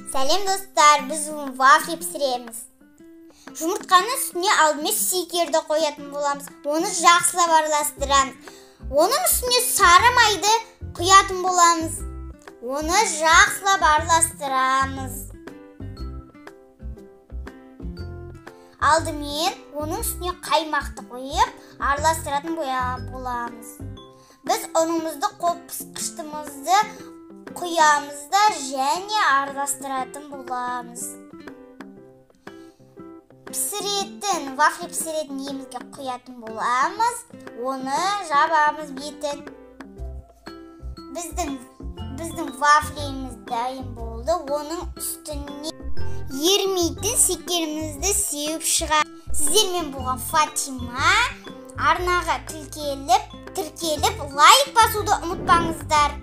Сәлем достар, біз вафли пісіреміз. Жұмыртқаны үстіне алдымен шекерді қоятын боламыз. Оны жақсылап араластырамыз. Оның үстіне сары майды құятын боламыз. Оны жақсылап араластырамыз. Алдымен оның үстіне қаймақты қойып, араластыратын боламыз. Біз ұнымызды қопқышқыштымызды құямыз да және араластыратын боламыз. Вафли пісіретін емізге құятын боламыз. Оны жабамыз бетін. Біздің вафлеміз дайын болды. Оның үстіне ермейтін шекерімізді сеуіп шығар. Сіздермен болған Фатима. Арнаға тіркеліп, лайк басуды ұмытпаңыздар.